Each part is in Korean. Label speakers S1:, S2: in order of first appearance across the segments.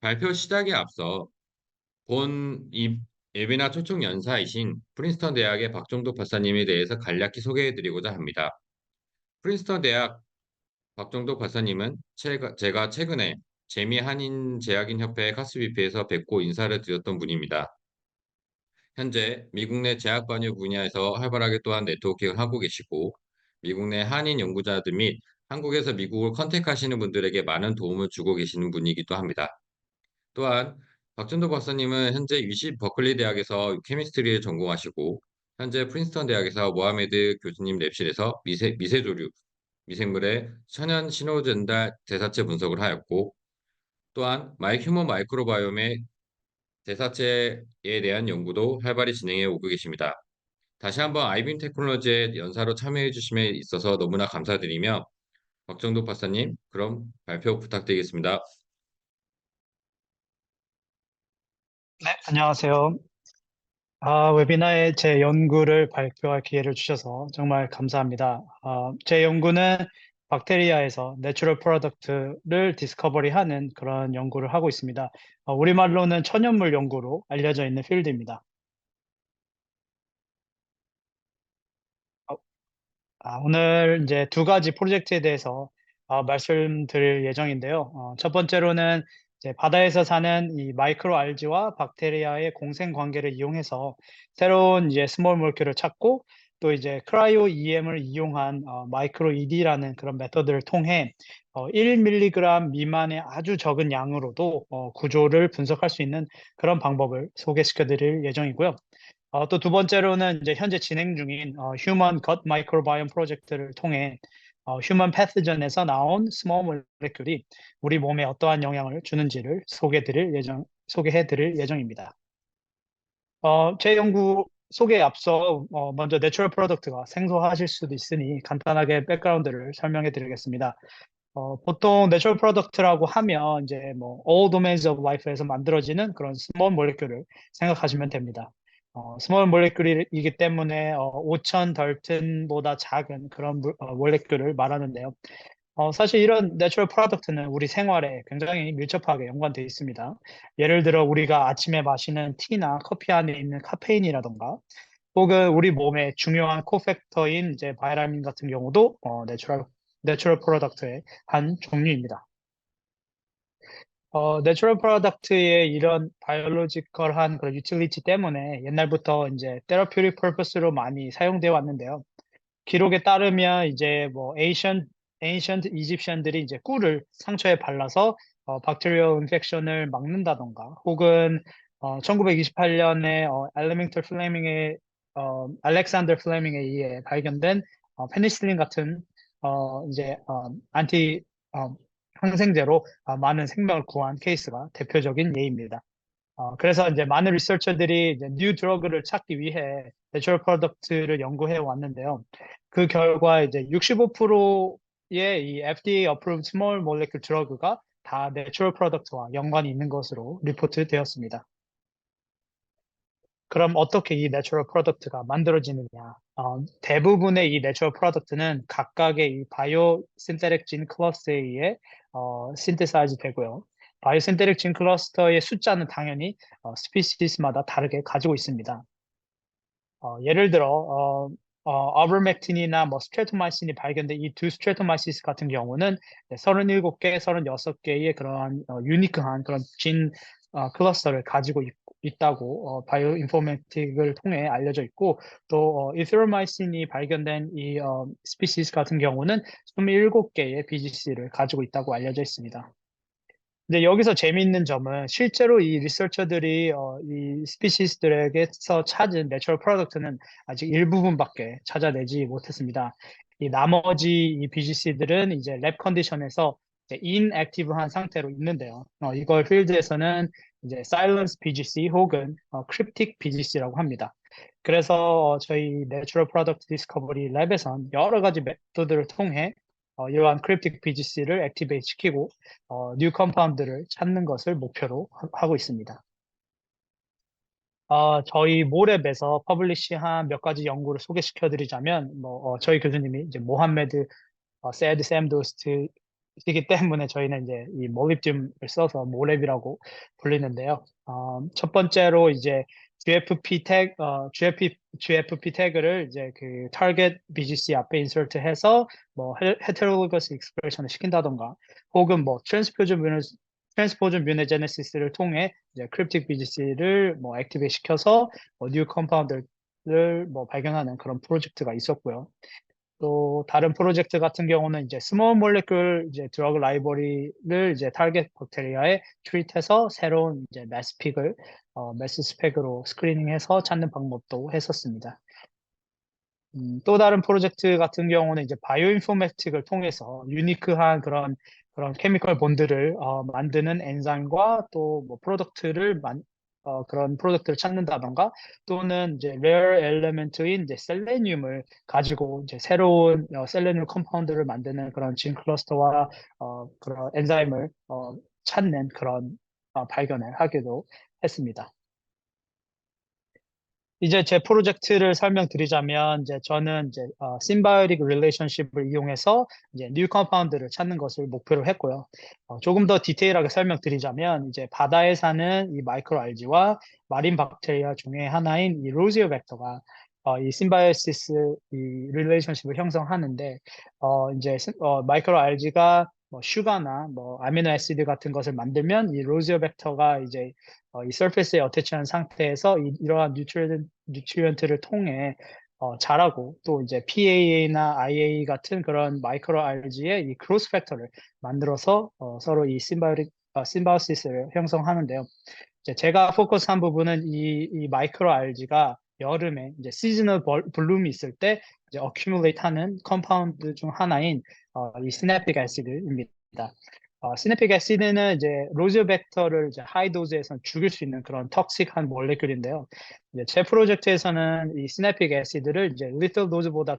S1: 발표 시작에 앞서 본 웨비나 초청 연사이신 프린스턴 대학의 박종덕 박사님에 대해서 간략히 소개해드리고자 합니다. 프린스턴 대학 박종덕 박사님은 제가 최근에 재미 한인 재학인 협회 카스비피에서 뵙고 인사를 드렸던 분입니다. 현재 미국 내 재학 관여 분야에서 활발하게 또한 네트워킹을 하고 계시고 미국 내 한인 연구자들 및 한국에서 미국을 컨택하시는 분들에게 많은 도움을 주고 계시는 분이기도 합니다. 또한 박준도 박사님은 현재 UC 버클리 대학에서 케미스트리를 전공하시고 현재 프린스턴 대학에서 모하메드 교수님 랩실에서 미세조류, 미생물의 천연 신호전달 대사체 분석을 하였고 또한 휴먼 마이크로바이옴의 대사체에 대한 연구도 활발히 진행해 오고 계십니다. 다시 한번 아이빔 테크놀로지의 연사로 참여해 주심에 있어서 너무나 감사드리며 박정도 박사님 그럼 발표 부탁드리겠습니다.
S2: 네, 안녕하세요. 웨비나에 제 연구를 발표할 기회를 주셔서 정말 감사합니다. 제 연구는 박테리아에서 내추럴 프로덕트를 디스커버리하는 그런 연구를 하고 있습니다. 우리말로는 천연물 연구로 알려져 있는 필드입니다. 어, 오늘 이제 두 가지 프로젝트에 대해서 말씀드릴 예정인데요. 첫 번째로는 이제 바다에서 사는 이 마이크로 알지와 박테리아의 공생 관계를 이용해서 새로운 이제 스몰 몰큐를 찾고 또 이제 크라이오 EM을 이용한 마이크로 ED라는 그런 메터드를 통해 1mg 미만의 아주 적은 양으로도 구조를 분석할 수 있는 그런 방법을 소개시켜 드릴 예정이고요. 또 두 번째로는 이제 현재 진행 중인 휴먼 겉 마이크로바이옴 프로젝트를 통해 휴먼 패스전에서 나온 스몰 모레큘이 우리 몸에 어떠한 영향을 주는지를 소개해 드릴 예정입니다. 제 연구 소개에 앞서 먼저 내추럴 프로덕트가 생소하실 수도 있으니 간단하게 백그라운드를 설명해 드리겠습니다. 보통 내추럴 프로덕트라고 하면 이제 뭐 all domains of life에서 만들어지는 그런 스몰 몰레큘을 생각하시면 됩니다. 스몰 몰레큘이기 때문에 5,000 덜튼보다 작은 그런 몰레큘을 말하는데요. 사실 이런 내추럴 프로덕트는 우리 생활에 굉장히 밀접하게 연관되어 있습니다. 예를 들어 우리가 아침에 마시는 티나 커피 안에 있는 카페인이라던가 혹은 우리 몸의 중요한 코팩터인 이제 바이라민 같은 경우도 내추럴 프로덕트의 한 종류입니다. 내추럴 프로덕트의 이런 바이올로지컬한 그런 유틸리티 때문에 옛날부터 이제 테라퓨틱 퍼포스로 많이 사용되어 왔는데요. 기록에 따르면 이제 뭐 에이션트 이집션들이 이제 꿀을 상처에 발라서 박테리얼 인펙션을 막는다던가 혹은 1928년에 알렉산더 플레밍에 의해 발견된 페니실린 같은 이제 안티 어, 항생제로 많은 생명을 구한 케이스가 대표적인 예입니다. 그래서 이제 많은 리서처들이 이제 뉴 드러그를 찾기 위해 내추럴 프로덕트를 연구해 왔는데요. 그 결과 이제 65%의 이 FDA approved small molecule drug가 다 내추럴 프로덕트와 연관이 있는 것으로 리포트 되었습니다. 그럼 어떻게 이 내추럴 프로덕트가 만들어지느냐? 대부분의 이 내추럴 프로덕트는 각각의 이 바이오 신테릭 진 클러스터에 의해 신테사이즈 되고요. 바이오 신테릭 진 클러스터의 숫자는 당연히 스피시스마다 다르게 가지고 있습니다. 예를 들어 아버맥틴이나 뭐 스트레토마이신이 발견된 이 두 스트레토마이시스 같은 경우는 37개, 36개의 그러한 유니크한 그런 진 클러스터를 가지고 있다고 바이오 인포메틱을 통해 알려져 있고 또 이스로마이신이 발견된 이 스피시스 같은 경우는 27개의 BGC를 가지고 있다고 알려져 있습니다. 근데 여기서 재미있는 점은 실제로 이 리서처들이 이 스피시스들에게서 찾은 내추럴 프로덕트는 아직 일부분밖에 찾아내지 못했습니다. 이 나머지 이 BGC들은 이제 랩 컨디션에서 인액티브한 상태로 있는데요. 이걸 필드에서는 이제 silence BGC 혹은 cryptic BGC라고 합니다. 그래서 저희 내추럴 프로덕트 디스커버리 랩에선 여러 가지 메소드를 통해 이러한 크립틱 BGC를 액티베이트 시키고 뉴 컴파운드를 찾는 것을 목표로 하고 있습니다. 저희 모랩에서 퍼블리시한 몇 가지 연구를 소개시켜 드리자면 저희 교수님이 이제 모하메드 세드 샘도스트 이기 때문에 저희는 이제 이 몰립듐을 써서 모랩이라고 불리는데요. 첫 번째로 이제 GFP 태그를 이제 그 target BGC 앞에 인서트해서 뭐 heterologous expression을 시킨다던가 혹은 뭐 트랜스포전 뮤네제네시스를 통해 이제 cryptic BGC를 뭐 액티베이트 시켜서 뭐 new compound를 뭐 발견하는 그런 프로젝트가 있었고요. 또 다른 프로젝트 같은 경우는 이제 스몰 몰레큘 이제 드러그 라이브러리를 이제 타겟 박테리아에 트리트해서 새로운 이제 매스 스펙으로 스크리닝해서 찾는 방법도 했었습니다. 또 다른 프로젝트 같은 경우는 이제 바이오 인포메틱을 통해서 유니크한 그런 케미컬 본드를 만드는 엔자임과 또 뭐 그런 프로덕트를 찾는다던가 또는 이제 레어 엘리멘트인 이제 셀레늄을 가지고 이제 새로운 셀레늄 컴파운드를 만드는 그런 진 클러스터와 그런 엔자임을 찾는 그런 발견을 하기도 했습니다. 이제 제 프로젝트를 설명드리자면 이제 저는 이제 심바이오틱 릴레이션십을 이용해서 이제 뉴 컴파운드를 찾는 것을 목표로 했고요. 조금 더 디테일하게 설명드리자면 이제 바다에 사는 이 마이크로 알지와 마린 박테리아 중에 하나인 이 로지오 벡터가 이 심바이오시스 이 릴레이션십을 형성하는데 이제 마이크로 알지가 뭐 슈가나 뭐 아미노 애시드 같은 것을 만들면 이 로지오 벡터가 이제 이 서페이스에 어태치한 상태에서 이러한 뉴트리언트를 통해 자라고 또 이제 PAA나 IA 같은 그런 마이크로 알지의 이 크로스 팩터를 만들어서 서로 이 심바이오시스를 형성하는데요. 이제 제가 포커스한 부분은 이 마이크로 알지가 여름에 이제 시즈널 블룸이 있을 때 이제 어큐뮬레이트 하는 컴파운드 중 하나인 이 시냅틱 애시드입니다. 시냅틱 애시드는 이제 로즈벡터를 이제 하이 도즈에서 죽일 수 있는 그런 톡식한 몰레큘인데요. 이제 제 프로젝트에서는 이 시냅틱 애시드를 이제 리틀 도즈보다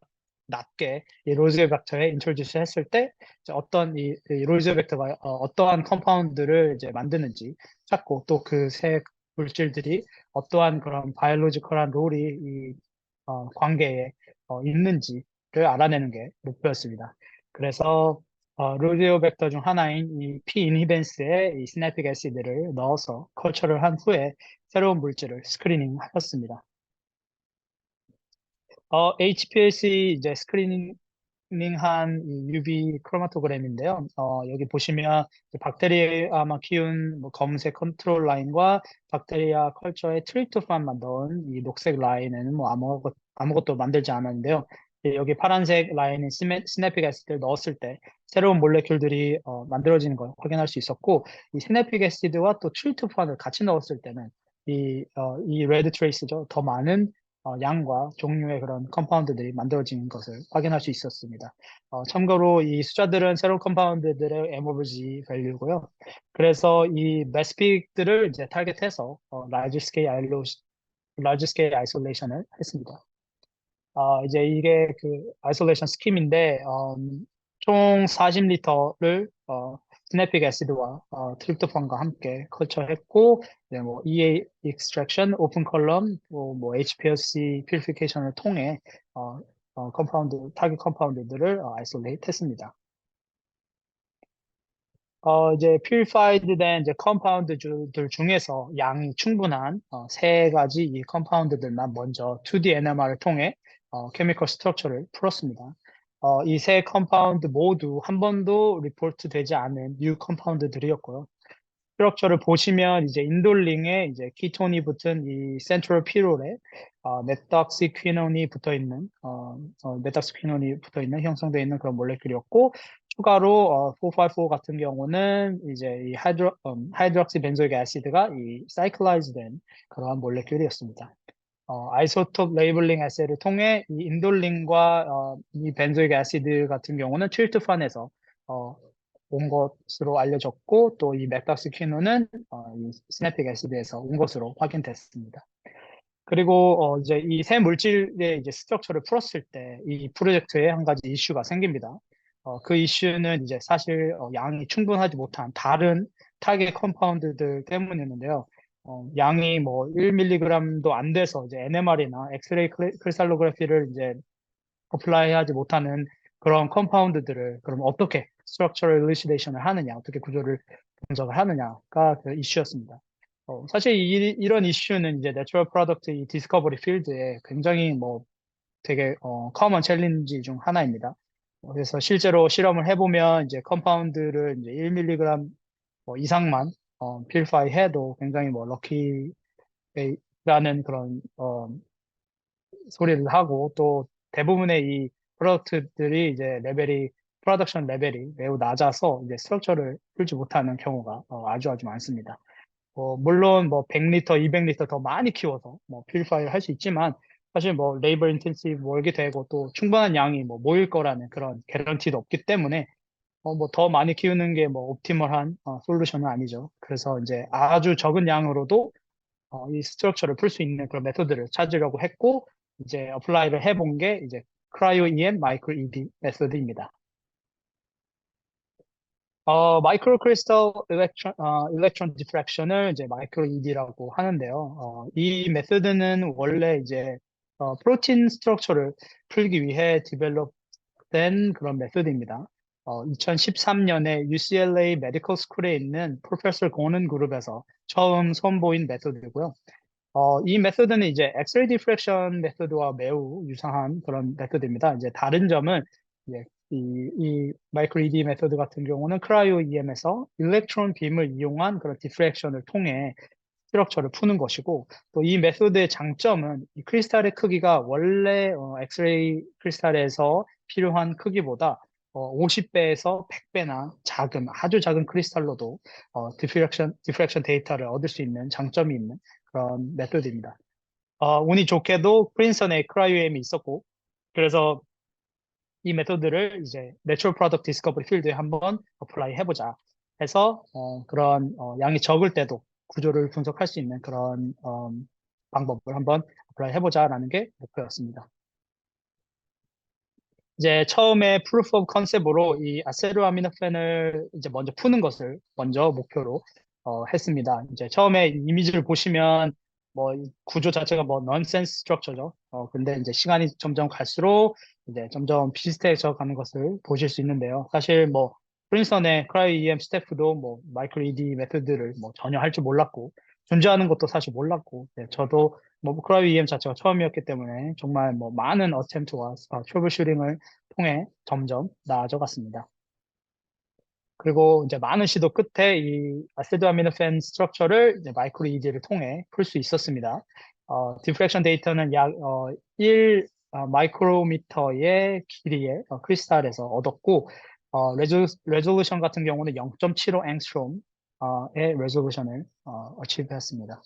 S2: 낮게 이 로즈벡터에 인트로듀스 했을 때 이제 어떤 이 로즈벡터가 어떠한 컴파운드를 이제 만드는지 찾고 또 그 세 물질들이 어떠한 그런 바이올로지컬한 롤이 이 관계에 있는지를 알아내는 게 목표였습니다. 그래서 로디오 벡터 중 하나인 이 P 인히벤스에 이 시냅틱 애시드를 넣어서 컬처를 한 후에 새로운 물질을 스크리닝 하였습니다. HPLC 이제 스크리닝한 이 UV 크로마토그램인데요. 여기 보시면 박테리아만 키운 뭐 검은색 컨트롤 라인과 박테리아 컬처에 트립토판만 넣은 이 녹색 라인에는 뭐 아무것도 만들지 않았는데요. 여기 파란색 라인인 시냅틱 애시드를 넣었을 때 새로운 몰레큘들이 만들어지는 걸 확인할 수 있었고 이 시냅틱 애시드와 또 트립토판을 같이 넣었을 때는 이 레드 트레이스죠. 더 많은 양과 종류의 그런 컴파운드들이 만들어진 것을 확인할 수 있었습니다. 참고로 이 숫자들은 새로운 컴파운드들의 MOVG 밸류고요. 그래서 이 매스픽들을 이제 타겟해서 large scale isolation을 했습니다. 이제 이게 그 아이솔레이션 스킴인데 총 40리터를 스냅픽 애시드와 트립토판과 함께 컬처했고 이제 뭐 EA extraction, 오픈 컬럼, 뭐 HPLC 퓨리피케이션을 통해 타깃 컴파운드들을 아이솔레이트 했습니다. 이제 purified 된 이제 컴파운드들 중에서 양이 충분한 세 가지 이 컴파운드들만 먼저 2D NMR을 통해 케미컬 스트럭처를 풀었습니다. 이 세 컴파운드 모두 한 번도 리포트 되지 않은 뉴 컴파운드들이었고요. 스트럭처를 보시면 이제 인돌링에 이제 키톤이 붙은 이 센트럴 피롤에 메탁스퀴논이 붙어 있는 형성되어 있는 그런 몰레큘이었고 추가로 454 같은 경우는 이제 이 하이드록시 벤조익 애시드가 이 사이클라이즈된 그러한 몰레큘이었습니다. 아이소톱 레이블링 에세이를 통해 이 인돌린과 이 벤조익 애시드 같은 경우는 트립토판에서 온 것으로 알려졌고 또 이 메탁스퀴노는 이 시냅틱 애시드에서 온 것으로 확인됐습니다. 그리고 이제 이 세 물질의 이제 스트럭처를 풀었을 때 이 프로젝트에 한 가지 이슈가 생깁니다. 그 이슈는 이제 사실 양이 충분하지 못한 다른 타겟 컴파운드들 때문이었는데요. 양이 뭐 1mg도 안 돼서 이제 NMR이나 엑스레이 크리스탈로그래피를 이제 어플라이 하지 못하는 그런 컴파운드들을 그럼 어떻게 structural elucidation을 하느냐, 어떻게 구조를 분석을 하느냐가 그 이슈였습니다. 사실 이런 이슈는 이제 내추럴 프로덕트 이 디스커버리 필드에 굉장히 뭐 되게 커먼 챌린지 중 하나입니다. 그래서 실제로 실험을 해보면 이제 컴파운드를 이제 1mg 이상만 퓨리파이 해도 굉장히 뭐 럭키라는 그런 소리를 하고 또 대부분의 이 프로덕트들이 이제 프로덕션 레벨이 매우 낮아서 이제 스트럭처를 풀지 못하는 경우가 아주 많습니다. 물론 뭐 100리터, 200리터 더 많이 키워서 뭐 퓨리파이를 할 수 있지만 사실 뭐 레이버 인텐시브 월게 되고 또 충분한 양이 뭐 모일 거라는 그런 개런티도 없기 때문에 뭐 더 많이 키우는 게 뭐 옵티멀한 솔루션은 아니죠. 그래서 이제 아주 적은 양으로도 이 스트럭처를 풀 수 있는 그런 메소드를 찾으려고 했고 이제 어플라이를 해본 게 이제 크라이오 EM 마이크로 ED 메소드입니다. 마이크로 크리스탈 일렉트론 디프렉션을 이제 마이크로 ED라고 하는데요. 이 메소드는 원래 이제 프로틴 스트럭처를 풀기 위해 디벨롭된 그런 메소드입니다. 2013년에 UCLA 메디컬 스쿨에 있는 프로페서 고는 그룹에서 처음 선보인 메소드고요. 이 메소드는 이제 엑스레이 디프렉션 메소드와 매우 유사한 그런 메소드입니다. 이제 다른 점은 이제 이 마이크로 ED 메소드 같은 경우는 크라이오 EM에서 일렉트론 빔을 이용한 그런 디프렉션을 통해 스트럭처를 푸는 것이고 또 이 메소드의 장점은 이 크리스탈의 크기가 원래 엑스레이 크리스탈에서 필요한 크기보다 50배에서 100배나 아주 작은 크리스탈로도 디프렉션 데이터를 얻을 수 있는 장점이 있는 그런 메소드입니다. 운이 좋게도 프린스턴에 크라이오엠이 있었고 그래서 이 메소드를 이제 내추럴 프로덕트 디스커버리 필드에 한번 어플라이 해보자 해서 그런 양이 적을 때도 구조를 분석할 수 있는 그런 방법을 한번 어플라이 해보자라는 게 목표였습니다. 이제 처음에 프루프 오브 컨셉으로 이 아세토아미노펜을 이제 먼저 푸는 것을 먼저 목표로 했습니다. 이제 처음에 이미지를 보시면 뭐 구조 자체가 뭐 넌센스 스트럭처죠. 근데 이제 시간이 점점 갈수록 이제 점점 비슷해져 가는 것을 보실 수 있는데요. 사실 뭐 프린스턴의 크라이오 EM 스태프도 뭐 마이크로 ED 메소드를 뭐 전혀 할 줄 몰랐고 존재하는 것도 사실 몰랐고 저도 뭐 크라이오 EM 자체가 처음이었기 때문에 정말 뭐 많은 어템트와 트러블 슈팅을 통해 점점 나아져 갔습니다. 그리고 이제 많은 시도 끝에 이 아세토아미노펜 스트럭처를 이제 마이크로 ED를 통해 풀 수 있었습니다. 디프렉션 데이터는 약 1 마이크로미터의 길이의 크리스탈에서 얻었고 레졸루션 같은 경우는 0.75 앵스트롬의 레졸루션을 어치브했습니다.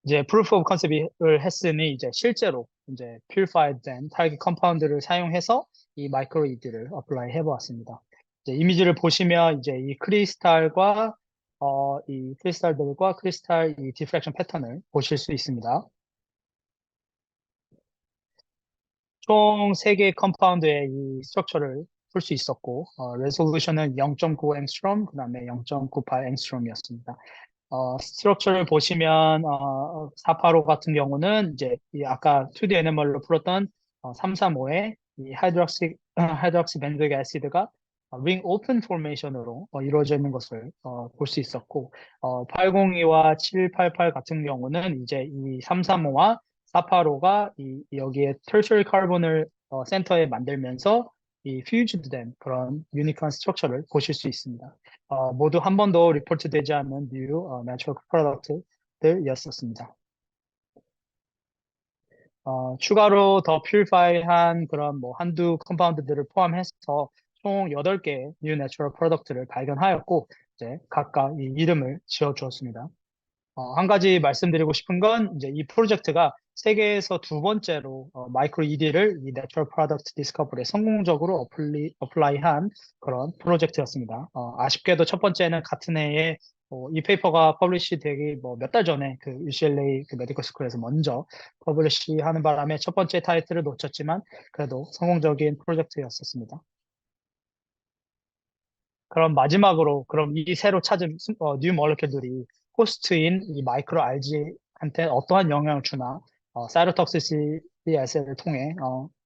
S2: 이제 proof of concept을 했으니 이제 실제로 이제 purified 된 타겟 컴파운드를 사용해서 이 마이크로 ED를 어플라이 해보았습니다. 이제 이미지를 보시면 이제 이 크리스탈들과 크리스탈 이 디프렉션 패턴을 보실 수 있습니다. 총 3개의 컴파운드의 이 스트럭처를 풀 수 있었고, 레솔루션은 0.9 앵스트롬, 그 다음에 0.98 앵스트롬이었습니다. 스트럭처를 보시면 485 같은 경우는 이제 이 아까 2D 애니멀로 풀었던 335의 이 하이드록시 벤조이크 애시드가 링 오픈 포메이션으로 이루어져 있는 것을 볼 수 있었고 802와 788 같은 경우는 이제 이 335와 485가 여기에 tertiary carbon을 센터에 만들면서 이 fused 된 그런 유니크한 스트럭처를 보실 수 있습니다. 모두 한 번도 리포트 되지 않는 뉴 내추럴 프로덕트들이었었습니다. 추가로 더 퓨리파이한 그런 뭐 한두 컴파운드들을 포함해서 총 8개의 뉴 내추럴 프로덕트를 발견하였고 이제 각각 이 이름을 지어 주었습니다. 한 가지 말씀드리고 싶은 건 이제 이 프로젝트가 세계에서 두 번째로 마이크로 ED를 이 내추럴 프로덕트 디스커버리에 성공적으로 어플라이한 그런 프로젝트였습니다. 아쉽게도 첫 번째는 같은 해에 이 페이퍼가 퍼블리시 되기 뭐 몇 달 전에 그 UCLA 그 메디컬 스쿨에서 먼저 퍼블리시 하는 바람에 첫 번째 타이틀을 놓쳤지만 그래도 성공적인 프로젝트였었습니다. 그럼 마지막으로 그럼 이 새로 찾은 뉴 몰레큘들이 호스트인 이 마이크로 RG한테 어떠한 영향을 주나 사이로톡시시티 에세이를 통해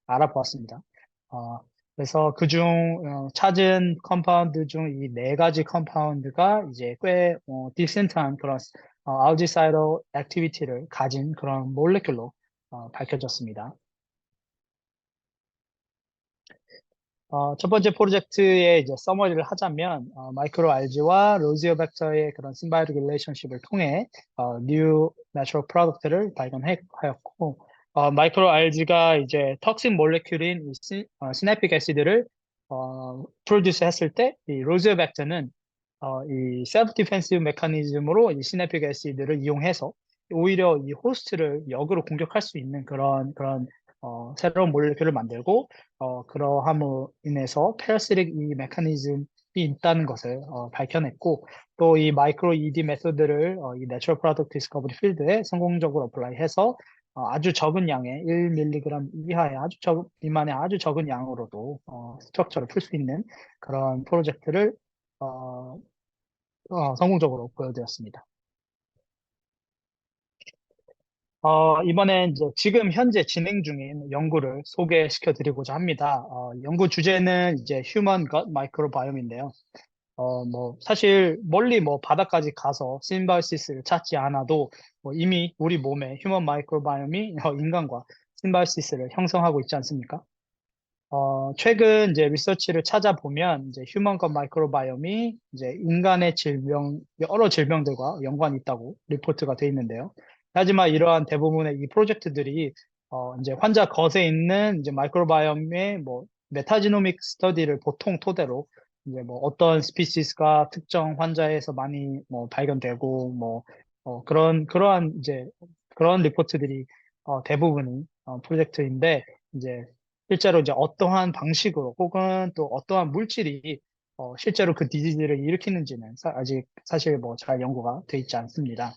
S2: 알아보았습니다. 어, 그래서 그중 찾은 컴파운드 중 이 네 가지 컴파운드가 이제 꽤 디센트한 그런 아우지사이더 액티비티를 가진 그런 몰레큘로 밝혀졌습니다. 첫 번째 프로젝트의 이제 서머리를 하자면 마이크로 알지와 로지오 벡터의 그런 심바이오틱 릴레이션십을 통해 뉴 내추럴 프로덕트를 발견하였고 마이크로 알지가 이제 턱신 몰레큘인 시냅틱 애시드를 프로듀스 했을 때 이 로지오 벡터는 이 셀프 디펜시브 메커니즘으로 이 시냅틱 애시드를 이용해서 오히려 이 호스트를 역으로 공격할 수 있는 그런 새로운 몰레큘을 만들고 그러함으로 인해서 패러시틱 이 메커니즘이 있다는 것을 밝혀냈고 또 이 마이크로 ED 메소드를 이 내추럴 프로덕트 디스커버리 필드에 성공적으로 어플라이해서 아주 적은 양의 1mg 이하의 미만의 아주 적은 양으로도 스트럭처를 풀 수 있는 그런 프로젝트를 어, 성공적으로 보여드렸습니다. 이번엔 이제 지금 현재 진행 중인 연구를 소개시켜 드리고자 합니다. 연구 주제는 이제 휴먼 것 마이크로바이옴인데요. 뭐, 사실 멀리 뭐 바다까지 가서 심바이시스를 찾지 않아도 뭐 이미 우리 몸에 휴먼 마이크로바이옴이 인간과 심바이시스를 형성하고 있지 않습니까? 최근 이제 리서치를 찾아보면 이제 휴먼 것 마이크로바이옴이 이제 인간의 여러 질병들과 연관이 있다고 리포트가 돼 있는데요. 하지만 이러한 대부분의 이 프로젝트들이 이제 환자 겉에 있는 이제 마이크로바이옴의 뭐 메타지노믹 스터디를 보통 토대로 이제 뭐 어떤 스피시스가 특정 환자에서 많이 뭐 발견되고 뭐 그러한 이제 그런 리포트들이 대부분이 프로젝트인데 이제 실제로 이제 어떠한 방식으로 혹은 또 어떠한 물질이 실제로 그 디지즈를 일으키는지는 아직 사실 뭐 잘 연구가 돼 있지 않습니다.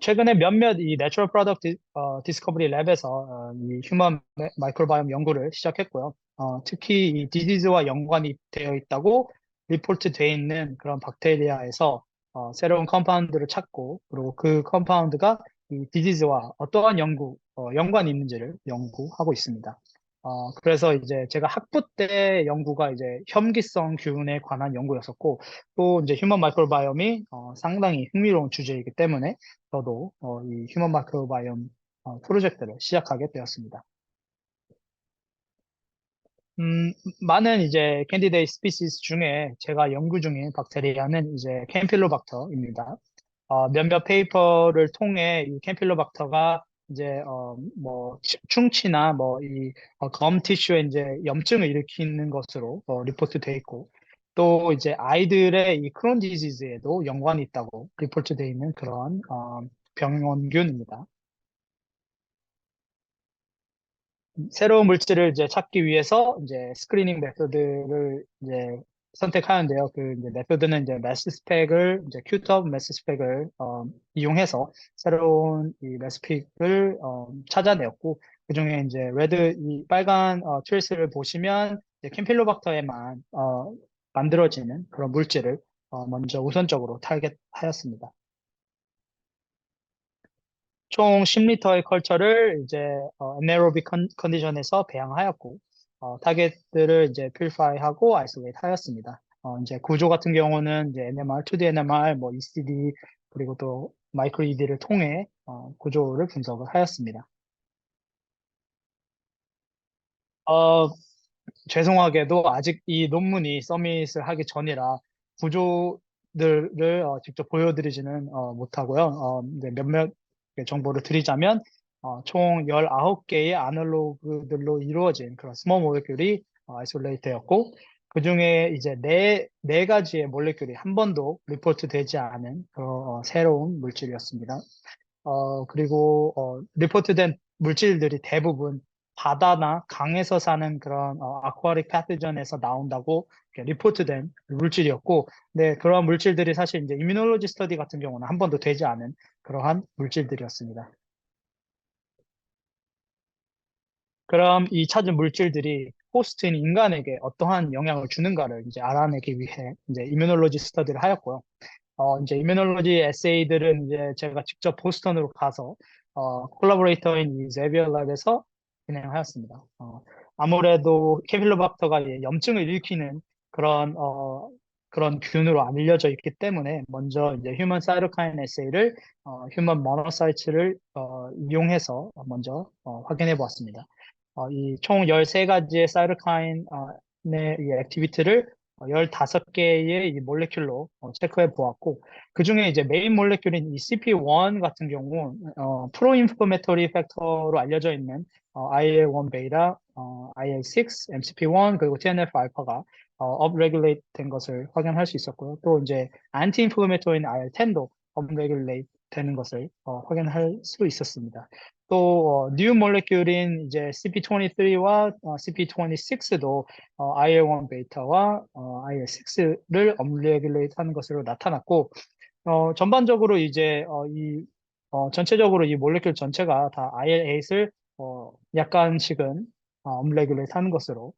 S2: 최근에 몇몇 이 내추럴 프로덕트 디스커버리 랩에서 이 휴먼 마이크로바이옴 연구를 시작했고요. 특히 이 디지즈와 연관이 되어 있다고 리포트 돼 있는 그런 박테리아에서 새로운 컴파운드를 찾고 그리고 그 컴파운드가 이 디지즈와 어떠한 연관이 있는지를 연구하고 있습니다. 그래서 이제 제가 학부 때 연구가 이제 혐기성 균에 관한 연구였었고 또 이제 휴먼 마이크로바이옴이 상당히 흥미로운 주제이기 때문에 저도 이 휴먼 마이크로바이옴 프로젝트를 시작하게 되었습니다. 많은 이제 캔디데이트 스피시스 중에 제가 연구 중인 박테리아는 이제 캠필로박터입니다. 몇몇 페이퍼를 통해 이 캠필로박터가 이제 뭐 충치나 뭐 이 검 티슈에 이제 염증을 일으키는 것으로 리포트 돼 있고 또 이제 아이들의 이 크론 디지즈에도 연관이 있다고 리포트 돼 있는 그런 병원균입니다. 새로운 물질을 이제 찾기 위해서 이제 스크리닝 메소드를 이제 선택하는데요. 그 이제 메소드는 이제 매스 스펙을 이제 큐톱 매스 스펙을 이용해서 새로운 이 매스픽을 찾아내었고 그중에 이제 레드 이 빨간 트레이스를 보시면 이제 캠필로박터에만 만들어지는 그런 물질을 먼저 우선적으로 타겟하였습니다. 총 10리터의 컬처를 이제 anaerobic 컨디션에서 배양하였고 타겟들을 이제 퓨리파이하고 아이솔레이트 하였습니다. 이제 구조 같은 경우는 이제 NMR, 2D NMR, 뭐 ECD 그리고 또 마이크로 ED를 통해 구조를 분석을 하였습니다. 어, 죄송하게도 아직 이 논문이 서밋을 하기 전이라 구조들을 직접 보여드리지는 못하고요. 이제 몇몇 정보를 드리자면 총 19개의 아날로그들로 이루어진 그런 스몰 모lecule이 아이솔레이트 되었고 그중에 이제 네 가지의 몰레큘이 한 번도 리포트 되지 않은 새로운 물질이었습니다. 그리고 리포트된 물질들이 대부분 바다나 강에서 사는 그런 아쿠아릭 패토전에서 나온다고 이렇게 리포트된 물질이었고, 네, 그러한 물질들이 사실 이제 이뮤놀로지 스터디 같은 경우는 한 번도 되지 않은 그러한 물질들이었습니다. 그럼 이 찾은 물질들이 호스트인 인간에게 어떠한 영향을 주는가를 이제 알아내기 위해 이제 이뮤놀로지 스터디를 하였고요. 이제 이뮤놀로지 에세이들은 이제 제가 직접 보스턴으로 가서 콜라보레이터인 이 제비어 랩에서 진행하였습니다. 아무래도 캐필로박터가 염증을 일으키는 그런 그런 균으로 알려져 있기 때문에 먼저 이제 휴먼 사이토카인 에세이를 휴먼 모노사이트를 이용해서 먼저 확인해 보았습니다. 이 총 13가지의 사이토카인의 이 액티비티를 15개의 이 몰레큘로 체크해 보았고, 그 중에 이제 메인 몰레큘인 이 CP1 같은 경우, 프로인플라메토리 팩터로 알려져 있는 IL-1 베이타, IL-6, MCP1, 그리고 TNF 알파가 업레귤레이트 된 것을 확인할 수 있었고요. 또 이제 안티 인플라메토리인 IL-10도 업레귤레이트 되는 것을 확인할 수 있었습니다. 또 뉴 몰레큘인 이제 CP23와 CP26도 IL-1 베이타와 IL-6를 업레귤레이트 하는 것으로 나타났고, 전반적으로 이제 전체적으로 이 몰레큘 전체가 다 IL-8을 약간씩은 업레귤레이트 하는 것으로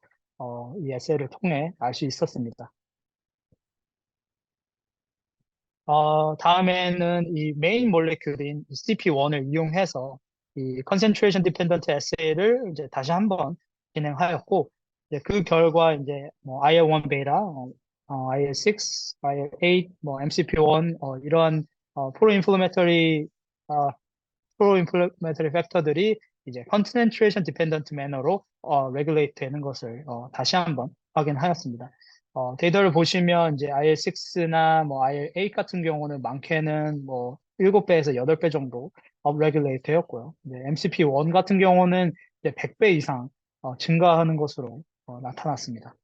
S2: 이 에세이를 통해 알 수 있었습니다. 다음에는 이 메인 몰레큘인 CP1을 이용해서 이 concentration dependent assay를 이제 다시 한번 진행하였고, 이제 그 결과 이제 뭐 IL-1 베이타, IL-6, IL-8, 뭐 MCP1 이런 프로인플라메터리 프로인플라메터리 팩터들이 이제 concentration dependent manner로 regulate 되는 것을 다시 한번 확인하였습니다. 데이터를 보시면 이제 IL-6나 뭐 IL-8 같은 경우는 많게는 뭐 7배에서 8배 정도 upregulate 되었고요. 이제 MCP1 같은 경우는 이제 100배 이상 증가하는 것으로 나타났습니다.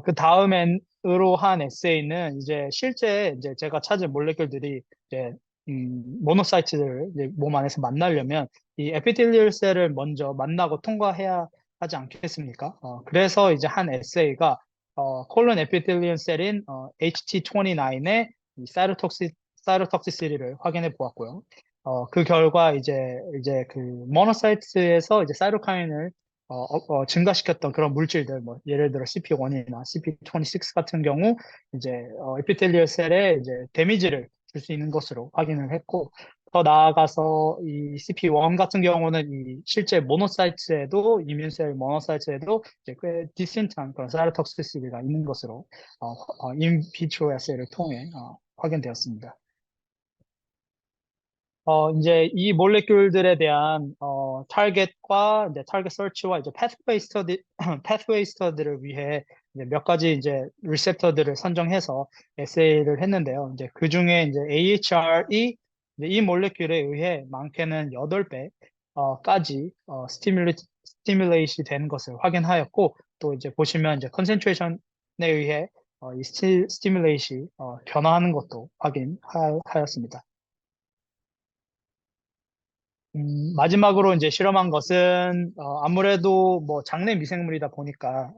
S2: 그 다음으로 한 에세이는 이제 실제 이제 제가 찾은 몰레큘들이 이제 모노사이트를 이제 몸 안에서 만나려면 이 에피텔리얼 셀을 먼저 만나고 통과해야 하지 않겠습니까? 그래서 이제 한 에세이가 콜론 에피텔리얼 셀인 HT29의 이 사이로톡시시티를 확인해 보았고요. 그 결과 이제 그 모노사이트에서 이제 사이토카인을 증가시켰던 그런 물질들, 뭐, 예를 들어 CP1이나 CP26 같은 경우, 이제, 에피텔리얼 셀에 이제 데미지를 줄 수 있는 것으로 확인을 했고, 더 나아가서 이 CP1 같은 경우는 이 실제 모노사이트에도, 이뮨셀 모노사이트에도 이제 꽤 디센트한 그런 사이토톡시시티가 있는 것으로, 인비트로 에세이를 통해, 확인되었습니다. 이제 이 몰레큘들에 대한 타겟과 이제 타겟 서치와 이제 패스웨이 스터디 패스웨이 스터디를 위해 이제 몇 가지 이제 리셉터들을 선정해서 에세이를 했는데요. 이제 그 중에 이제 AHR이 이 몰레큘에 의해 많게는 8배 까지 스티뮬레이시 되는 것을 확인하였고, 또 이제 보시면 이제 컨센트레이션에 의해 이 스티뮬레이시 변화하는 것도 확인하였습니다. 마지막으로 이제 실험한 것은 아무래도 뭐 장내 미생물이다 보니까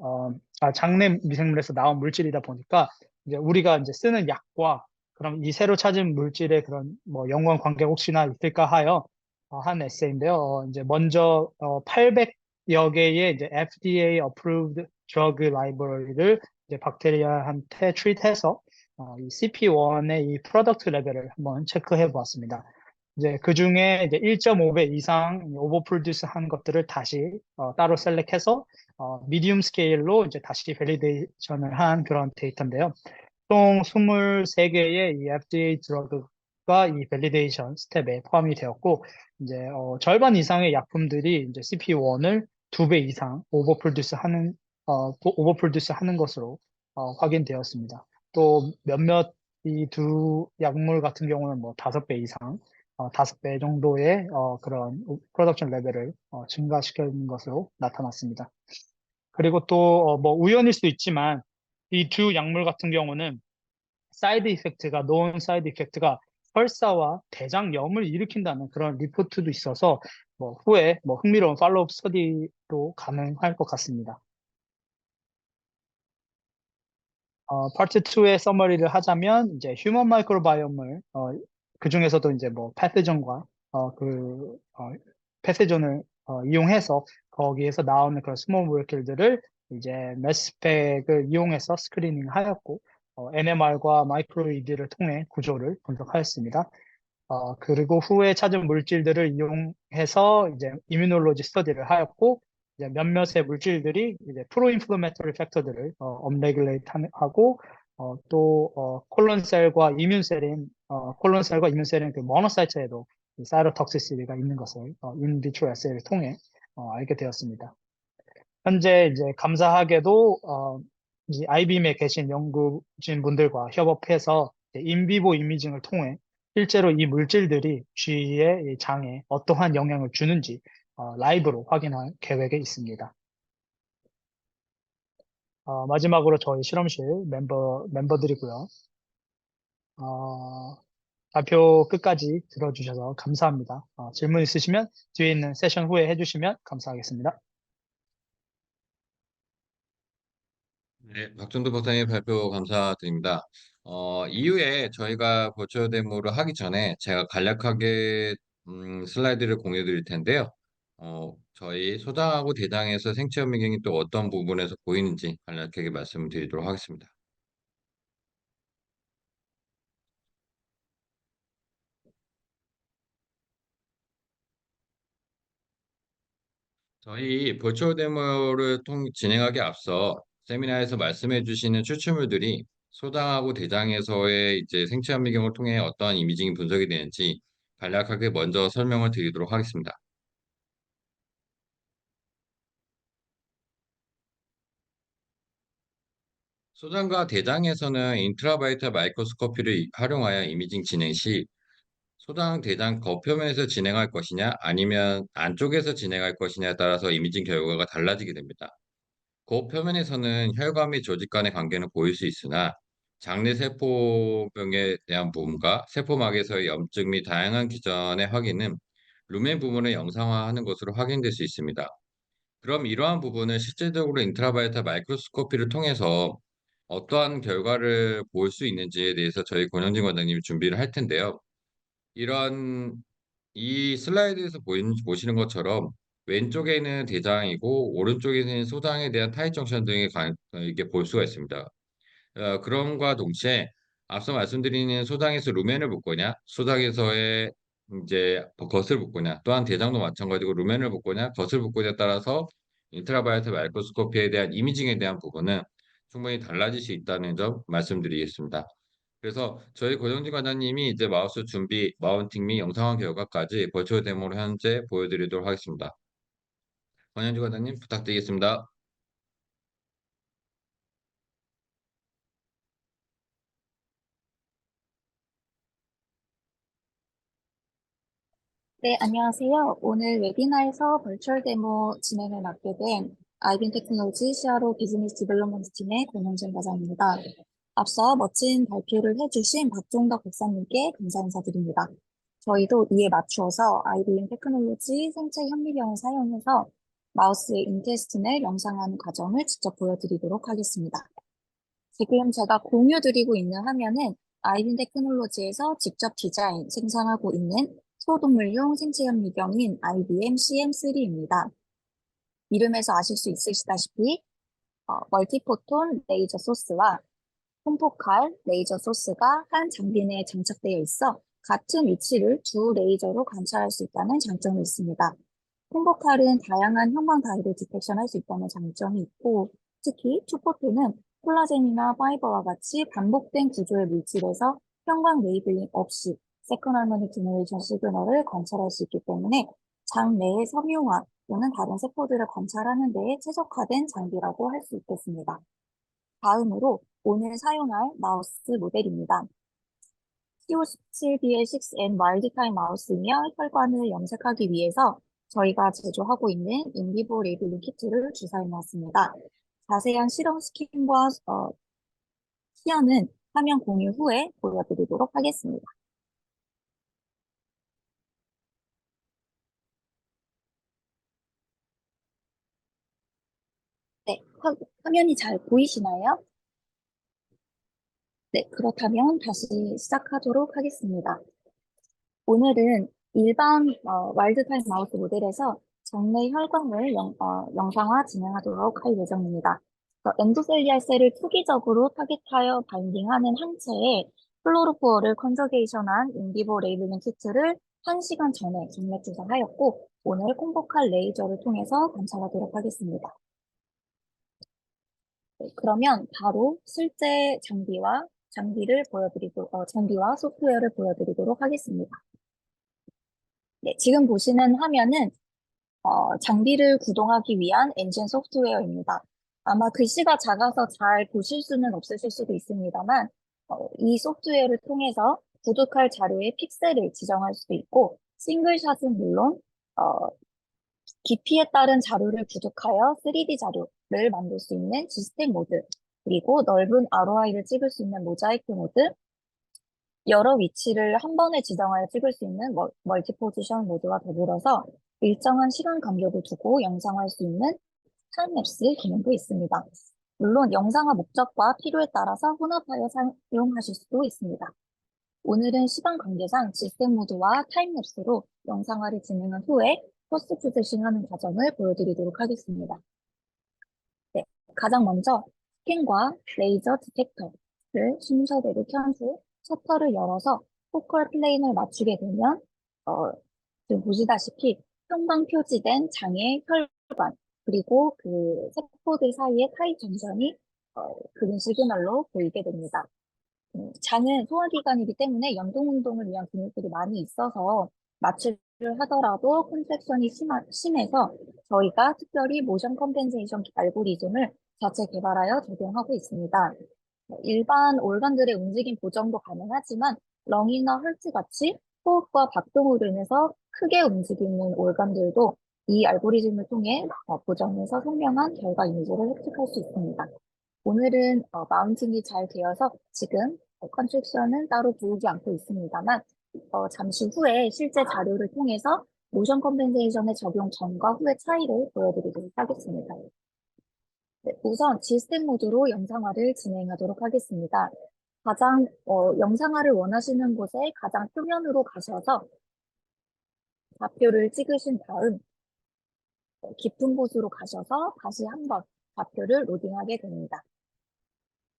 S2: 장내 미생물에서 나온 물질이다 보니까 이제 우리가 이제 쓰는 약과 그럼 이 새로 찾은 물질의 그런 뭐 연관 관계 혹시나 있을까 하여 한 에세이인데요. 이제 먼저 800여 개의 이제 FDA approved drug library를 이제 박테리아한테 트리트해서 이 CP1의 이 프로덕트 레벨을 한번 체크해 보았습니다. 이제 그 중에 이제 1.5배 이상 오버프로듀스 한 것들을 다시 따로 셀렉해서 미디움 스케일로 이제 다시 밸리데이션을 한 그런 데이터인데요. 총 23개의 이 FDA 드러그가 이 밸리데이션 스텝에 포함이 되었고, 이제 절반 이상의 약품들이 이제 CP1을 2배 이상 오버프로듀스 하는 것으로 확인되었습니다. 또 몇몇 이 두 약물 같은 경우는 뭐 5배 이상 5배 정도의 그런 프로덕션 레벨을 증가시키는 것으로 나타났습니다. 그리고 또 뭐 우연일 수도 있지만 이 두 약물 같은 경우는 노은 사이드 이펙트가 설사와 대장염을 일으킨다는 그런 리포트도 있어서 뭐 후에 뭐 흥미로운 팔로우업 스터디도 가능할 것 같습니다. 파트 2의 서머리를 하자면 이제 휴먼 마이크로바이옴을 그 중에서도 이제 뭐 패스존과 패스존을 이용해서 거기에서 나오는 그런 스몰 모레큘들을 이제 매스펙을 이용해서 스크리닝 하였고 NMR과 마이크로이드를 통해 구조를 분석하였습니다. 그리고 후에 찾은 물질들을 이용해서 이제 이뮤놀로지 스터디를 하였고, 이제 몇몇의 물질들이 이제 프로인플라메토리 팩터들을 업레귤레이트 하고, 콜론셀과 이뮨셀인, 콜론셀과 이뮨셀인 그 모노사이트에도 이 사이로톡시시티가 있는 것을 인비트로 에세이를 통해 알게 되었습니다. 현재 이제 감사하게도 이 IBM에 계신 연구진 분들과 협업해서 인비보 이미징을 통해 실제로 이 물질들이 쥐의 이 장에 어떠한 영향을 주는지 라이브로 확인할 계획에 있습니다. 마지막으로 저희 실험실 멤버들이고요. 발표 끝까지 들어주셔서 감사합니다. 질문 있으시면 뒤에 있는 세션 후에 해주시면 감사하겠습니다.
S1: 네, 박준도 박사님 발표 감사드립니다. 이후에 저희가 버추얼 데모를 하기 전에 제가 간략하게 슬라이드를 공유해 드릴 텐데요. 저희 소장하고 대장에서 생체현 미경이 또 어떤 부분에서 보이는지 간략하게 말씀드리도록 하겠습니다. 저희 버추얼 데모를 진행하기 앞서 세미나에서 말씀해 주시는 추출물들이 소장하고 대장에서의 이제 생체 현미경을 통해 어떠한 이미징이 분석이 되는지 간략하게 먼저 설명을 드리도록 하겠습니다. 소장과 대장에서는 인트라바이트 마이크로스코피를 활용하여 이미징 진행 시 소장, 대장 겉표면에서 진행할 것이냐 아니면 안쪽에서 진행할 것이냐에 따라서 이미징 결과가 달라지게 됩니다. 겉표면에서는 혈관 및 조직 간의 관계는 보일 수 있으나 장내 세포병에 대한 부분과 세포막에서의 염증 및 다양한 기전의 확인은 루멘 부분을 영상화하는 것으로 확인될 수 있습니다. 그럼 이러한 부분을 실질적으로 인트라바이트 마이크로스코피를 통해서 어떠한 결과를 볼 수 있는지에 대해서 저희 권영진 관장님이 준비를 할 텐데요. 이런 이 슬라이드에서 보시는 것처럼 왼쪽에는 대장이고 오른쪽에는 소장에 대한 타입 정션 등의 이게 볼 수가 있습니다. 그럼과 동시에 앞서 말씀드린 소장에서 루멘을 붓거냐, 소장에서의 이제 겉을 붓거냐, 또한 대장도 마찬가지고 루멘을 붓거냐, 겉을 붓거냐에 따라서 인트라바이트 마이크로스코피에 대한 이미징에 대한 부분은 충분히 달라질 수 있다는 점 말씀드리겠습니다. 그래서 저희 고정진 과장님이 이제 마우스 준비, 마운팅 및 영상화 결과까지 버추얼 데모로 현재 보여드리도록 하겠습니다. 권현주 과장님 부탁드리겠습니다.
S3: 네, 안녕하세요. 오늘 웨비나에서 버추얼 데모 진행을 맡게 된 아이빈 테크놀로지 CRO 비즈니스 디벨롭먼트 팀의 권영진 과장입니다. 앞서 멋진 발표를 해주신 박종덕 박사님께 감사 인사드립니다. 저희도 이에 맞추어서 아이빈 테크놀로지 생체 현미경을 사용해서 마우스의 인테스틴을 영상하는 과정을 직접 보여드리도록 하겠습니다. 지금 제가 공유드리고 있는 화면은 아이빈 테크놀로지에서 직접 디자인, 생산하고 있는 소동물용 생체현 미경인 IBM CM3입니다. 이름에서 아실 수 있으시다시피 멀티포톤 레이저 소스와 콤포칼 레이저 소스가 한 장비 내에 장착되어 있어 같은 위치를 두 레이저로 관찰할 수 있다는 장점이 있습니다. 콤보칼은 다양한 형광 다이를 디텍션할 수 있다는 장점이 있고, 특히 투포톤은 콜라겐이나 파이버와 같이 반복된 구조의 물질에서 형광 레이블링 없이 세컨 할모닉 제너레이션 시그널을 관찰할 수 있기 때문에 장 내의 섬유화 또는 다른 세포들을 관찰하는 데에 최적화된 장비라고 할 수 있겠습니다. 다음으로 오늘 사용할 마우스 모델입니다. CO17BL6N 와일드타입 마우스이며 혈관을 염색하기 위해서 저희가 제조하고 있는 인비보 레이블링 키트를 주사해 놓았습니다. 자세한 실험 스킨과 시연은 화면 공유 후에 보여드리도록 하겠습니다. 네, 화면이 잘 보이시나요? 네, 그렇다면 다시 시작하도록 하겠습니다. 오늘은 일반 와일드타입 마우스 모델에서 장내 혈관을 영상화 진행하도록 할 예정입니다. 엔도셀리알 셀을 투기적으로 타깃하여 바인딩하는 항체에 플로로포어를 컨저게이션한 인디보 레이블링 키트를 1시간 전에 정맥 주사하였고, 오늘 콩보칼 레이저를 통해서 관찰하도록 하겠습니다. 네, 그러면 바로 실제 장비와 소프트웨어를 보여드리도록 하겠습니다. 네, 지금 보시는 화면은 장비를 구동하기 위한 엔진 소프트웨어입니다. 아마 글씨가 작아서 잘 보실 수는 없으실 수도 있습니다만, 이 소프트웨어를 통해서 구독할 자료의 픽셀을 지정할 수도 있고, 싱글샷은 물론, 어, 깊이에 따른 자료를 구독하여 3D 자료를 만들 수 있는 지스텍 모드, 그리고 넓은 ROI를 찍을 수 있는 모자이크 모드, 여러 위치를 한 번에 지정하여 찍을 수 있는 멀티 포지션 모드와 더불어서 일정한 시간 간격을 두고 영상할 수 있는 타임랩스 기능도 있습니다. 물론 영상화 목적과 필요에 따라서 혼합하여 사용하실 수도 있습니다. 오늘은 시간 관계상 지스템 모드와 타임랩스로 영상화를 진행한 후에 포스트 프로세싱하는 과정을 보여드리도록 하겠습니다. 네, 가장 먼저 스캔과 레이저 디텍터를 순서대로 켠 후 셔터를 열어서 포컬 플레인을 맞추게 되면 지금 보시다시피 형광 표지된 장의 혈관 그리고 그 세포들 사이의 타입 전선이 그린 시그널로 보이게 됩니다. 장은 소화기관이기 때문에 연동 운동을 위한 근육들이 많이 있어서 마취를 하더라도 컨트랙션이 심해서 저희가 특별히 모션 컴펜세이션 알고리즘을 자체 개발하여 적용하고 있습니다. 일반 organ들의 움직임 보정도 가능하지만 렁이나 헐트 같이 호흡과 박동으로 인해서 크게 움직이는 organ들도 이 알고리즘을 통해 보정해서 선명한 결과 이미지를 획득할 수 있습니다. 오늘은 마운팅이 잘 되어서 지금 컨스트럭션은 따로 보이지 않고 있습니다만 잠시 후에 실제 자료를 통해서 모션 컴펜세이션의 적용 전과 후의 차이를 보여드리도록 하겠습니다. 네, 우선 지스템 모드로 영상화를 진행하도록 하겠습니다. 영상화를 원하시는 곳에 가장 표면으로 가셔서 좌표를 찍으신 다음 깊은 곳으로 가셔서 다시 한번 좌표를 로딩하게 됩니다.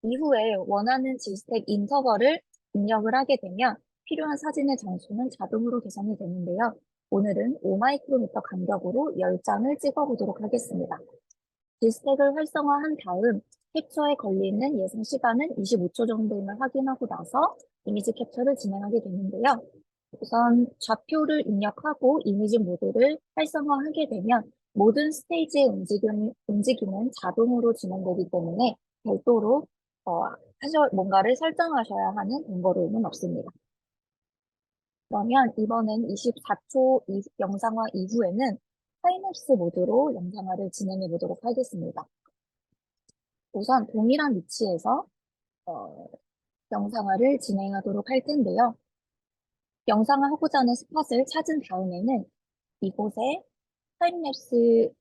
S3: 이후에 원하는 지스텍 인터벌을 입력을 하게 되면 필요한 사진의 장소는 자동으로 계산이 되는데요. 오늘은 5마이크로미터 간격으로 10장을 찍어보도록 하겠습니다. 지스텍을 활성화한 다음 캡처에 걸리는 예상 시간은 25초 정도임을 확인하고 나서 이미지 캡처를 진행하게 되는데요. 우선 좌표를 입력하고 이미지 모드를 활성화하게 되면 모든 스테이지의 움직임은 자동으로 진행되기 때문에 별도로 뭔가를 설정하셔야 하는 번거로움은 없습니다. 그러면 이번엔 24초 영상화 이후에는 타임랩스 모드로 영상화를 진행해 보도록 하겠습니다. 우선 동일한 위치에서 영상화를 진행하도록 할 텐데요. 영상화하고자 하는 스팟을 찾은 다음에는 이곳에 타임랩스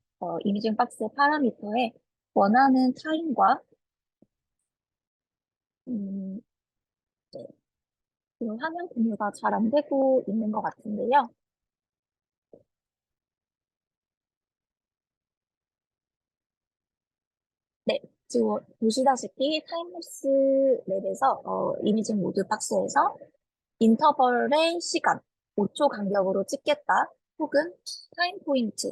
S3: 이미징 박스 파라미터에 원하는 타임과 네, 지금 화면 공유가 잘 안 되고 있는 것 같은데요. 네, 지금 보시다시피 타임랩스 랩에서 이미징 모드 박스에서 인터벌의 시간 5초 간격으로 찍겠다 혹은 타임 포인트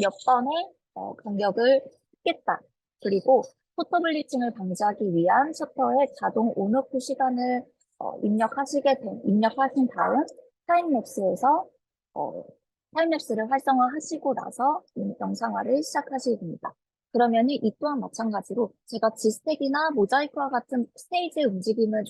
S3: 몇 번의 간격을 찍겠다 그리고 포토 블리칭을 방지하기 위한 셔터의 자동 온오프 시간을 입력하신 다음 타임랩스에서 타임랩스를 활성화하시고 나서 영상화를 시작하시게 됩니다. 그러면 이 또한 마찬가지로 제가 지스텍이나 모자이크와 같은 스테이지의 움직임을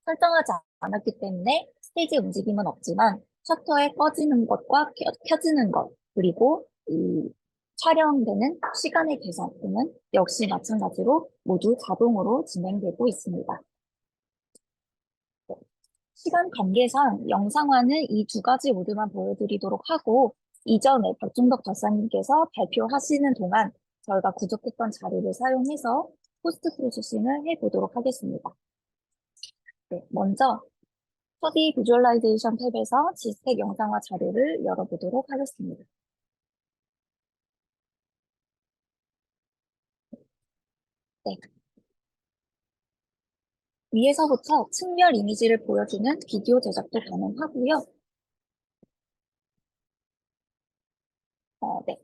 S3: 설정하지 않았기 때문에 스테이지 움직임은 없지만 셔터에 꺼지는 것과 켜지는 것 그리고 이 촬영되는 시간의 계산은 역시 마찬가지로 모두 자동으로 진행되고 있습니다. 시간 관계상 영상화는 이 두 가지 모드만 보여드리도록 하고 이전에 박준덕 박사님께서 발표하시는 동안 저희가 구독했던 자료를 사용해서 포스트 프로세싱을 해보도록 하겠습니다. 네, 먼저 2D 비주얼라이제이션 탭에서 지스텍 영상화 자료를 열어보도록 하겠습니다. 네. 위에서부터 측면 이미지를 보여주는 비디오 제작도 가능하고요. 네.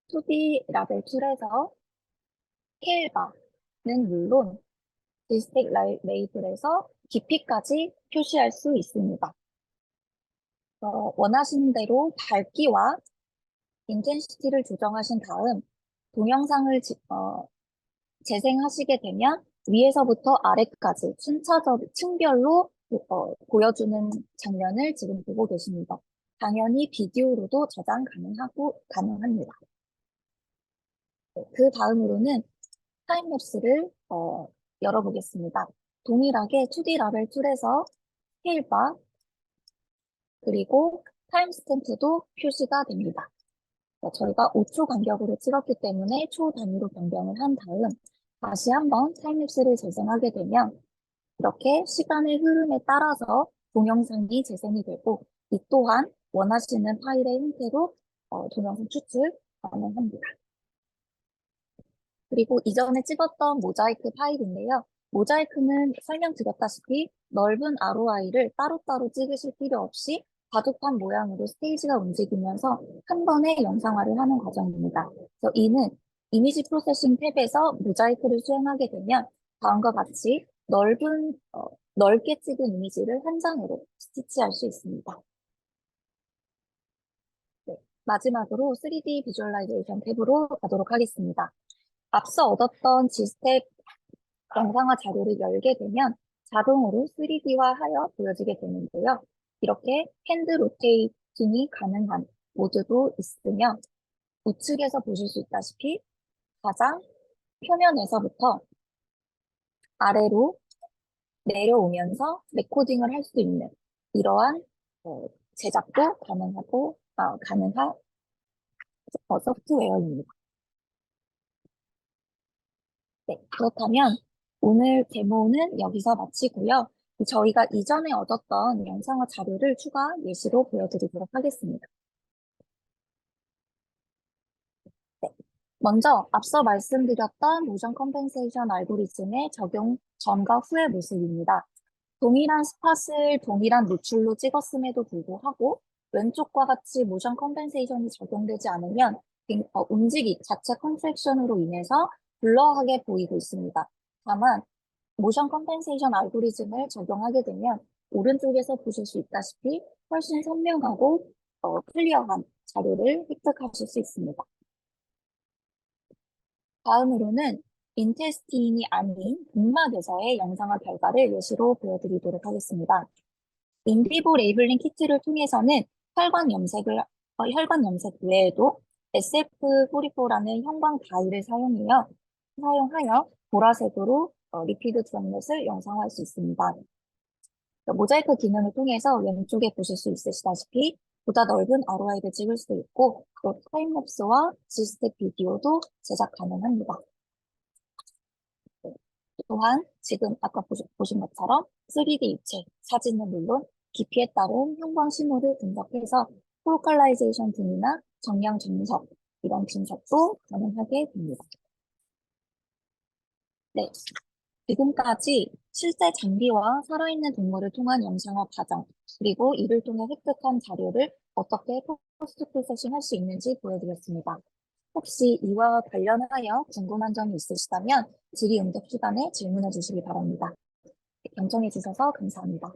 S3: 2D 라벨 툴에서 스케일바는 물론 디스텍 레이블에서 깊이까지 표시할 수 있습니다. 원하시는 대로 밝기와 인텐시티를 조정하신 다음 동영상을 재생하시게 되면 위에서부터 아래까지 층별로 보여주는 장면을 지금 보고 계십니다. 당연히 비디오로도 저장 가능합니다. 그 다음으로는 타임랩스를 열어보겠습니다. 동일하게 2D 라벨 툴에서 스케일바 그리고 타임스탬프도 표시가 됩니다. 저희가 5초 간격으로 찍었기 때문에 초 단위로 변경을 한 다음 다시 한번 타임랩스를 재생하게 되면 이렇게 시간의 흐름에 따라서 동영상이 재생이 되고 이 또한 원하시는 파일의 형태로 동영상 추출 가능합니다. 그리고 이전에 찍었던 모자이크 파일인데요. 모자이크는 설명드렸다시피 넓은 ROI를 따로따로 찍으실 필요 없이 바둑판 모양으로 스테이지가 움직이면서 한 번에 영상화를 하는 과정입니다. 그래서 이는 이미지 프로세싱 탭에서 모자이크를 수행하게 되면 다음과 같이 넓게 찍은 이미지를 한 장으로 스티치할 수 있습니다. 네, 마지막으로 3D 비주얼라이제이션 탭으로 가도록 하겠습니다. 앞서 얻었던 지스텍 영상화 자료를 열게 되면 자동으로 3D화하여 보여지게 되는데요. 이렇게 핸드 로테이팅이 가능한 모드도 있으며 우측에서 보실 수 있다시피 가장 표면에서부터 아래로 내려오면서 레코딩을 할 수 있는 이러한 제작도 가능한 소프트웨어입니다. 네, 그렇다면 오늘 데모는 여기서 마치고요. 저희가 이전에 얻었던 영상화 자료를 추가 예시로 보여드리도록 하겠습니다. 네, 먼저 앞서 말씀드렸던 모션 컴pen세이션 알고리즘의 적용 전과 후의 모습입니다. 동일한 스팟을 동일한 노출로 찍었음에도 불구하고 왼쪽과 같이 모션 컴pen세이션이 적용되지 않으면 자체 컨트랙션으로 인해서 블러하게 보이고 있습니다. 다만 모션 컴pen세이션 알고리즘을 적용하게 되면 오른쪽에서 보실 수 있다시피 훨씬 선명하고 클리어한 자료를 획득하실 수 있습니다. 다음으로는 인테스팅이 아닌 복막에서의 영상화 결과를 예시로 보여드리도록 하겠습니다. 인비보 레이블링 키트를 통해서는 혈관 염색 외에도 SF44라는 형광 다이를 사용하여 보라색으로 리피드 드럼렛을 영상화할 수 있습니다. 모자이크 기능을 통해서 왼쪽에 보실 수 있으시다시피 보다 넓은 ROI를 찍을 수 있고 또 타임랩스와 지스텍 비디오도 제작 가능합니다. 또한 지금 아까 보신 것처럼 3D 입체, 사진은 물론 깊이에 따른 형광 신호를 분석해서 포컬라이제이션 등이나 정량 분석, 이런 분석도 가능하게 됩니다. 네, 지금까지 실제 장비와 살아있는 동물을 통한 영상화 과정, 그리고 이를 통해 획득한 자료를 어떻게 포스트 프로세싱 할 수 있는지 보여드렸습니다. 혹시 이와 관련하여 궁금한 점이 있으시다면 질의 응답 시간에 질문해 주시기 바랍니다. 경청해 주셔서 감사합니다.